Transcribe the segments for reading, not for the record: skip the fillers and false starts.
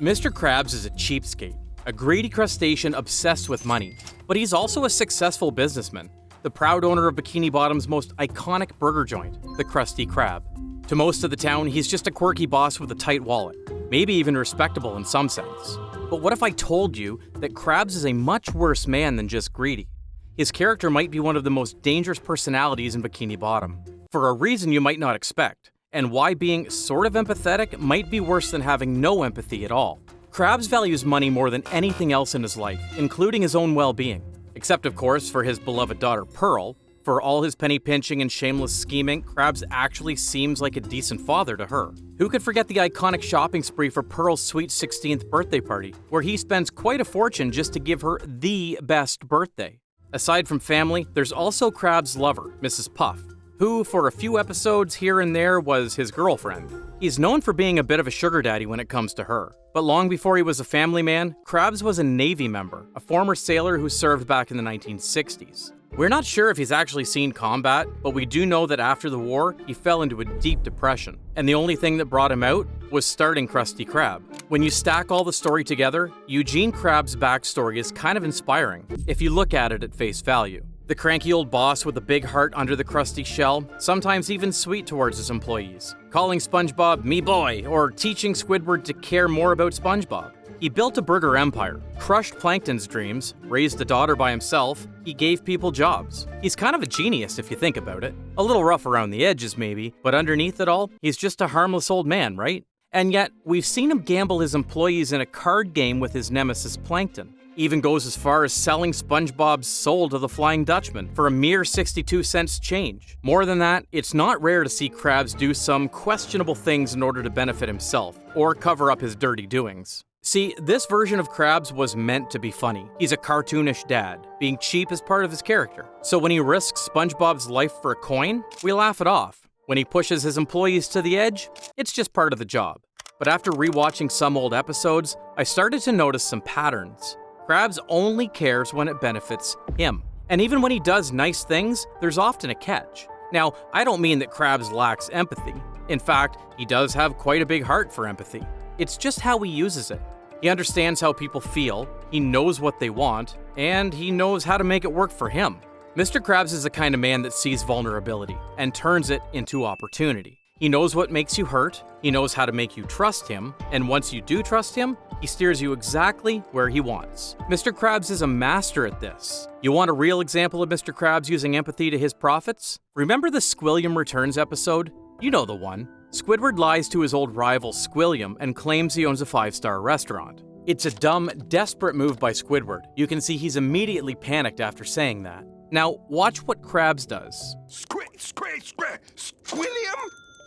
Mr. Krabs is a cheapskate, a greedy crustacean obsessed with money, but he's also a successful businessman, the proud owner of Bikini Bottom's most iconic burger joint, the Krusty Krab. To most of the town, he's just a quirky boss with a tight wallet, maybe even respectable in some sense. But what if I told you that Krabs is a much worse man than just greedy? His character might be one of the most dangerous personalities in Bikini Bottom, for a reason you might not expect, and why being sort of empathetic might be worse than having no empathy at all. Krabs values money more than anything else in his life, including his own well-being. Except, of course, for his beloved daughter Pearl. For all his penny pinching and shameless scheming, Krabs actually seems like a decent father to her. Who could forget the iconic shopping spree for Pearl's sweet 16th birthday party, where he spends quite a fortune just to give her the best birthday? Aside from family, there's also Krabs' lover, Mrs. Puff, who, for a few episodes here and there, was his girlfriend. He's known for being a bit of a sugar daddy when it comes to her. But long before he was a family man, Krabs was a Navy member, a former sailor who served back in the 1960s. We're not sure if he's actually seen combat, but we do know that after the war, he fell into a deep depression. And the only thing that brought him out was starting Krusty Krab. When you stack all the story together, Eugene Krabs' backstory is kind of inspiring, if you look at it at face value. The cranky old boss with a big heart under the crusty shell, sometimes even sweet towards his employees, calling SpongeBob "me boy" or teaching Squidward to care more about SpongeBob. He built a burger empire, crushed Plankton's dreams, raised a daughter by himself, he gave people jobs. He's kind of a genius if you think about it. A little rough around the edges maybe, but underneath it all, he's just a harmless old man, right? And yet, we've seen him gamble his employees in a card game with his nemesis Plankton. Even goes as far as selling SpongeBob's soul to the Flying Dutchman for a mere 62 cents change. More than that, it's not rare to see Krabs do some questionable things in order to benefit himself, or cover up his dirty doings. See, this version of Krabs was meant to be funny. He's a cartoonish dad, being cheap is part of his character. So when he risks SpongeBob's life for a coin, we laugh it off. When he pushes his employees to the edge, it's just part of the job. But after rewatching some old episodes, I started to notice some patterns. Krabs only cares when it benefits him. And even when he does nice things, there's often a catch. Now, I don't mean that Krabs lacks empathy. In fact, he does have quite a big heart for empathy. It's just how he uses it. He understands how people feel, he knows what they want, and he knows how to make it work for him. Mr. Krabs is the kind of man that sees vulnerability and turns it into opportunity. He knows what makes you hurt, he knows how to make you trust him, and once you do trust him, he steers you exactly where he wants. Mr. Krabs is a master at this. You want a real example of Mr. Krabs using empathy to his profits? Remember the Squilliam Returns episode? You know the one. Squidward lies to his old rival Squilliam and claims he owns a 5-star restaurant. It's a dumb, desperate move by Squidward. You can see he's immediately panicked after saying that. Now, watch what Krabs does. Squilliam?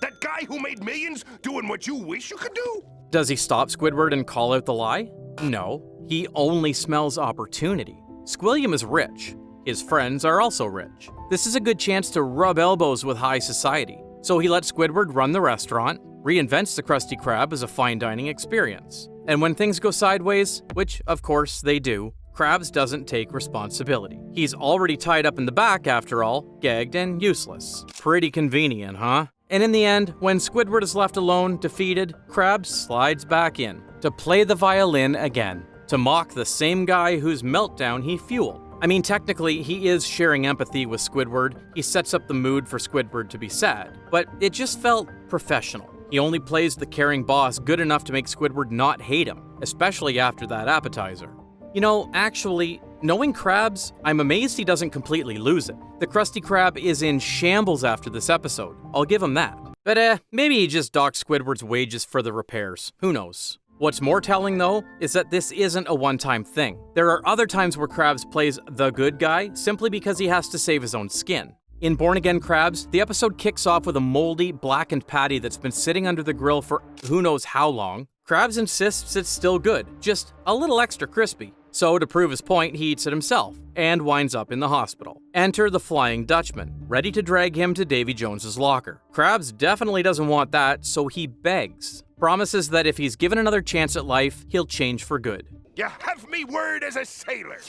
That guy who made millions doing what you wish you could do? Does he stop Squidward and call out the lie? No, he only smells opportunity. Squilliam is rich. His friends are also rich. This is a good chance to rub elbows with high society. So he lets Squidward run the restaurant, reinvents the Krusty Krab as a fine dining experience. And when things go sideways, which of course they do, Krabs doesn't take responsibility. He's already tied up in the back after all, gagged and useless. Pretty convenient, huh? And in the end, when Squidward is left alone, defeated, Krabs slides back in to play the violin again, to mock the same guy whose meltdown he fueled. I mean, technically, he is sharing empathy with Squidward. He sets up the mood for Squidward to be sad, but it just felt professional. He only plays the caring boss good enough to make Squidward not hate him, especially after that appetizer. You know, actually, knowing Krabs, I'm amazed he doesn't completely lose it. The Krusty Krab is in shambles after this episode, I'll give him that. But maybe he just docked Squidward's wages for the repairs, who knows. What's more telling though, is that this isn't a one-time thing. There are other times where Krabs plays the good guy simply because he has to save his own skin. In Born Again Krabs, the episode kicks off with a moldy, blackened patty that's been sitting under the grill for who knows how long. Krabs insists it's still good, just a little extra crispy. So to prove his point, he eats it himself, and winds up in the hospital. Enter the Flying Dutchman, ready to drag him to Davy Jones's locker. Krabs definitely doesn't want that, so he begs. Promises that if he's given another chance at life, he'll change for good. You have me word as a sailor.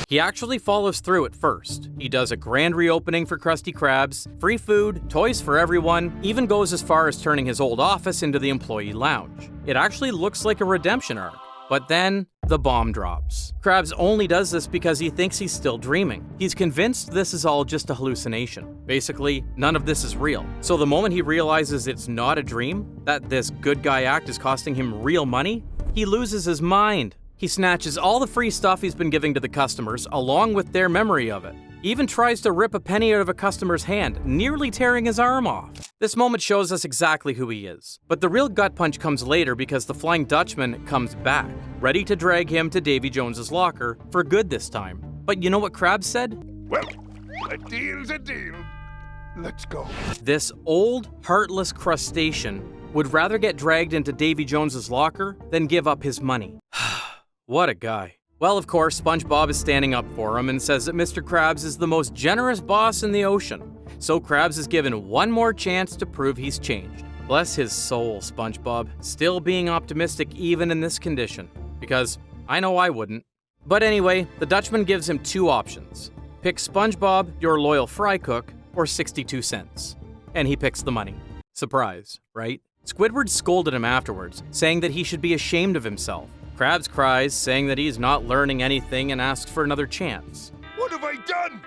He actually follows through at first. He does a grand reopening for Krusty Krabs, free food, toys for everyone, even goes as far as turning his old office into the employee lounge. It actually looks like a redemption arc. But then, the bomb drops. Krabs only does this because he thinks he's still dreaming. He's convinced this is all just a hallucination. Basically, none of this is real. So the moment he realizes it's not a dream, that this good guy act is costing him real money, he loses his mind. He snatches all the free stuff he's been giving to the customers, along with their memory of it. He even tries to rip a penny out of a customer's hand, nearly tearing his arm off. This moment shows us exactly who he is. But the real gut punch comes later because the Flying Dutchman comes back, ready to drag him to Davy Jones's locker, for good this time. But you know what Krabs said? Well, a deal's a deal. Let's go. This old, heartless crustacean would rather get dragged into Davy Jones's locker than give up his money. What a guy. Well, of course, SpongeBob is standing up for him and says that Mr. Krabs is the most generous boss in the ocean. So Krabs is given one more chance to prove he's changed. Bless his soul, SpongeBob, still being optimistic even in this condition. Because I know I wouldn't. But anyway, the Dutchman gives him two options. Pick SpongeBob, your loyal fry cook, or 62 cents. And he picks the money. Surprise, right? Squidward scolded him afterwards, saying that he should be ashamed of himself. Krabs cries, saying that he's not learning anything and asks for another chance. What have I done?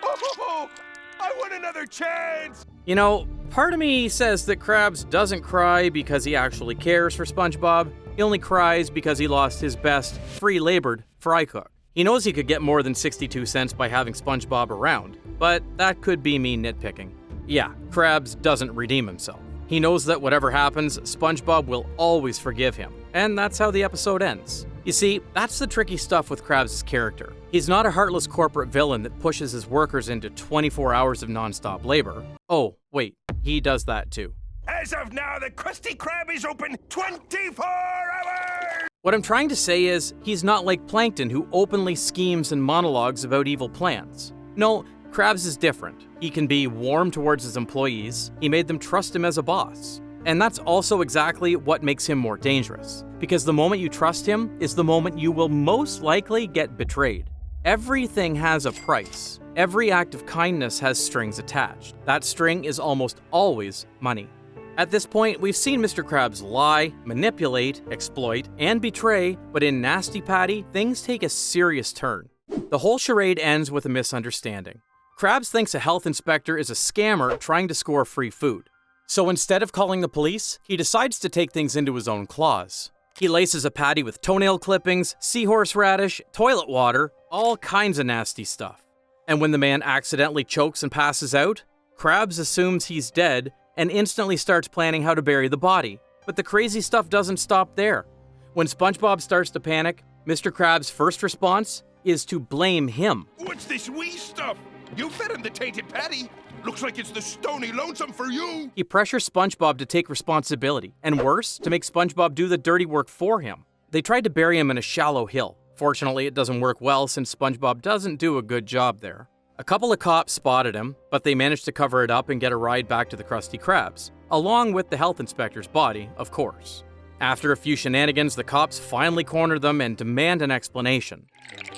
Oh, I want another chance! You know, part of me says that Krabs doesn't cry because he actually cares for SpongeBob. He only cries because he lost his best, free-labored fry cook. He knows he could get more than 62 cents by having SpongeBob around, but that could be me nitpicking. Yeah, Krabs doesn't redeem himself. He knows that whatever happens, SpongeBob will always forgive him. And that's how the episode ends. You see, that's the tricky stuff with Krabs' character. He's not a heartless corporate villain that pushes his workers into 24 hours of non-stop labor. Oh, wait, he does that too. As of now, the Krusty Krab is open 24 hours! What I'm trying to say is, he's not like Plankton who openly schemes and monologues about evil plans. No, Krabs is different. He can be warm towards his employees. He made them trust him as a boss. And that's also exactly what makes him more dangerous. Because the moment you trust him is the moment you will most likely get betrayed. Everything has a price. Every act of kindness has strings attached. That string is almost always money. At this point, we've seen Mr. Krabs lie, manipulate, exploit, and betray, but in Nasty Patty, things take a serious turn. The whole charade ends with a misunderstanding. Krabs thinks a health inspector is a scammer trying to score free food. So instead of calling the police, he decides to take things into his own claws. He laces a patty with toenail clippings, seahorse radish, toilet water, all kinds of nasty stuff. And when the man accidentally chokes and passes out, Krabs assumes he's dead and instantly starts planning how to bury the body. But the crazy stuff doesn't stop there. When SpongeBob starts to panic, Mr. Krabs' first response is to blame him. What's this wee stuff? You fed him the tainted patty. Looks like it's the stony lonesome for you. He pressures SpongeBob to take responsibility, and worse, to make SpongeBob do the dirty work for him. They tried to bury him in a shallow hill. Fortunately, it doesn't work well since SpongeBob doesn't do a good job there. A couple of cops spotted him, but they managed to cover it up and get a ride back to the Krusty Krabs, along with the health inspector's body, of course. After a few shenanigans, the cops finally corner them and demand an explanation.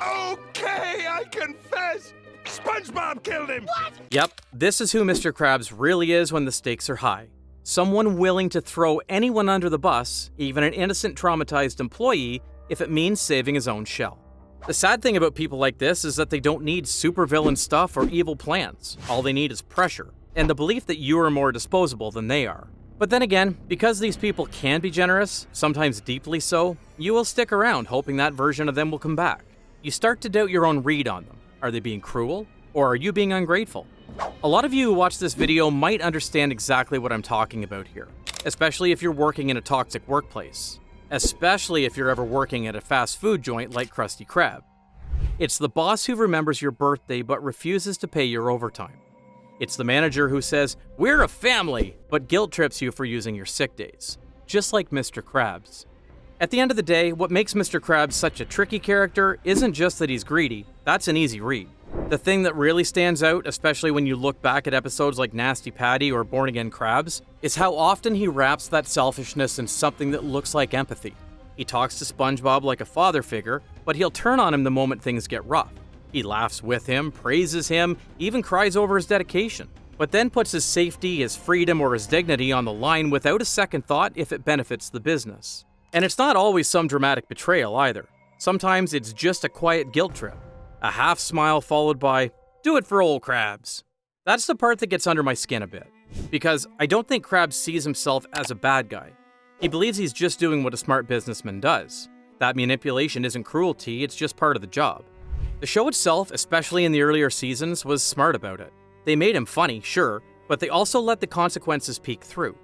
Okay, I confess. SpongeBob killed him! What? Yep, this is who Mr. Krabs really is when the stakes are high. Someone willing to throw anyone under the bus, even an innocent traumatized employee, if it means saving his own shell. The sad thing about people like this is that they don't need supervillain stuff or evil plans. All they need is pressure, and the belief that you are more disposable than they are. But then again, because these people can be generous, sometimes deeply so, you will stick around hoping that version of them will come back. You start to doubt your own read on them. Are they being cruel? Or are you being ungrateful? A lot of you who watch this video might understand exactly what I'm talking about here, especially if you're working in a toxic workplace. Especially if you're ever working at a fast food joint like Krusty Krab. It's the boss who remembers your birthday but refuses to pay your overtime. It's the manager who says, "We're a family," but guilt trips you for using your sick days. Just like Mr. Krabs. At the end of the day, what makes Mr. Krabs such a tricky character isn't just that he's greedy. That's an easy read. The thing that really stands out, especially when you look back at episodes like Nasty Patty or Born Again Krabs, is how often he wraps that selfishness in something that looks like empathy. He talks to SpongeBob like a father figure, but he'll turn on him the moment things get rough. He laughs with him, praises him, even cries over his dedication, but then puts his safety, his freedom, or his dignity on the line without a second thought if it benefits the business. And it's not always some dramatic betrayal either. Sometimes it's just a quiet guilt trip. A half smile followed by, "Do it for old Krabs." That's the part that gets under my skin a bit, because I don't think Krabs sees himself as a bad guy. He believes he's just doing what a smart businessman does. That manipulation isn't cruelty, it's just part of the job. The show itself, especially in the earlier seasons, was smart about it. They made him funny, sure, but they also let the consequences peek through.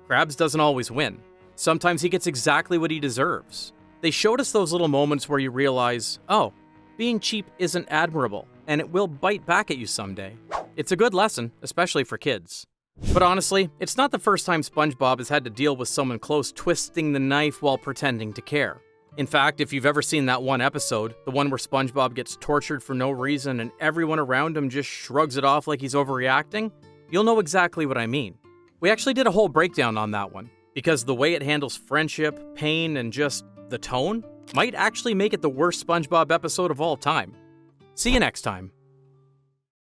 Krabs doesn't always win. Sometimes he gets exactly what he deserves. They showed us those little moments where you realize, oh, being cheap isn't admirable, and it will bite back at you someday. It's a good lesson, especially for kids. But honestly, it's not the first time SpongeBob has had to deal with someone close twisting the knife while pretending to care. In fact, if you've ever seen that one episode, the one where SpongeBob gets tortured for no reason and everyone around him just shrugs it off like he's overreacting, you'll know exactly what I mean. We actually did a whole breakdown on that one, because the way it handles friendship, pain, and just the tone might actually make it the worst SpongeBob episode of all time. See you next time.